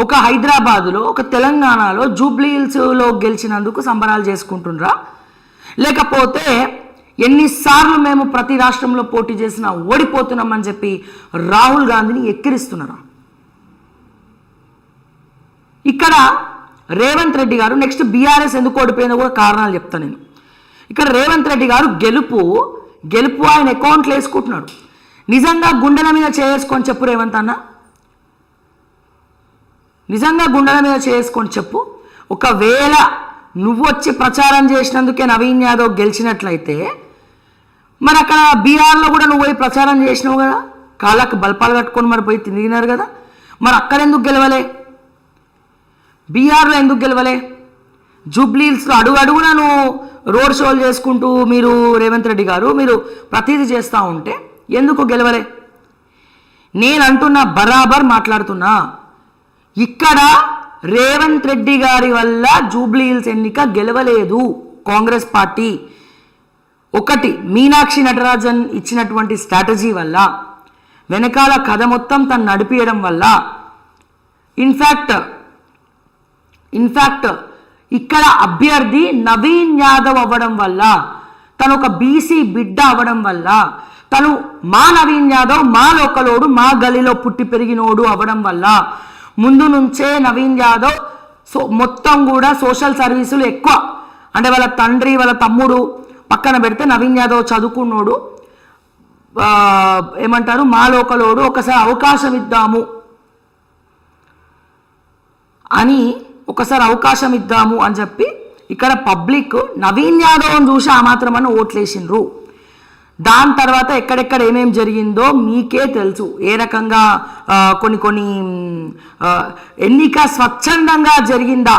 ఒక హైదరాబాదులో, ఒక తెలంగాణలో జూబ్లీ హిల్స్లో గెలిచినందుకు సంబరాలు చేసుకుంటుండ్రా, లేకపోతే ఎన్నిసార్లు మేము ప్రతి రాష్ట్రంలో పోటీ చేసినా ఓడిపోతున్నామని చెప్పి రాహుల్ గాంధీని ఎక్కిరిస్తున్నారా? ఇక్కడ రేవంత్ రెడ్డి గారు నెక్స్ట్ బీఆర్ఎస్ ఎందుకు ఓడిపోయిందో కూడా కారణాలు చెప్తాను నేను. ఇక్కడ రేవంత్ రెడ్డి గారు గెలుపు ఆయన అకౌంట్లో వేసుకుంటున్నాడు. నిజంగా గుండెల మీద చేసుకొని చెప్పు రేవంత్ అన్న, నిజంగా గుండెల మీద చేసుకొని చెప్పు. ఒకవేళ నువ్వు వచ్చి ప్రచారం చేసినందుకే నవీన్ యాదవ్ గెలిచినట్లయితే మరి అక్కడ బీహార్లో కూడా నువ్వు పోయి ప్రచారం చేసినావు కదా, కాళ్ళకు బల్పాలు కట్టుకొని మరి పోయి తిరిగినారు కదా, మరి అక్కడ ఎందుకు గెలవలే? బీహార్లో ఎందుకు గెలవలే? జూబ్లీ హిల్స్లో అడుగున నువ్వు రోడ్ షోలు చేసుకుంటూ మీరు రేవంత్ రెడ్డి గారు మీరు ప్రతిదీ చేస్తూ ఉంటే ఎందుకు గెలవలే? నేను అంటున్నా, బరాబర్ మాట్లాడుతున్నా. ఇక్కడ రేవంత్ రెడ్డి గారి వల్ల జూబ్లీ హిల్స్ ఎన్నిక గెలవలేదు కాంగ్రెస్ పార్టీ. ఒకటి, మీనాక్షి నటరాజన్ ఇచ్చినటువంటి స్ట్రాటజీ వల్ల, వెనకాల కథ మొత్తం తను నడిపియడం వల్ల, ఇన్ఫ్యాక్ట్ ఇక్కడ అభ్యర్థి నవీన్ యాదవ్ అవ్వడం వల్ల, తను ఒక బీసీ బిడ్డ అవ్వడం వల్ల, తను మా నవీన్ యాదవ్ మా లోకలోడు మా గలీలో పుట్టి పెరిగినోడు అవ్వడం వల్ల ముందు నుంచే నవీన్ యాదవ్ మొత్తం కూడా సోషల్ సర్వీసులు ఎక్కువ, అంటే వాళ్ళ తండ్రి వాళ్ళ తమ్ముడు పక్కన పెడితే నవీన్ యాదవ్ చదువుకున్నోడు, ఏమంటారు మా లోకలోడు, ఒకసారి అవకాశం ఇద్దాము అని చెప్పి ఇక్కడ పబ్లిక్ నవీన్ యాదవ్ని చూసి ఆ మాత్రమని ఓట్లేసిండ్రు. దాని తర్వాత ఎక్కడెక్కడ ఏమేం జరిగిందో మీకే తెలుసు. ఏ రకంగా కొన్ని ఎన్నిక స్వచ్ఛందంగా జరిగిందా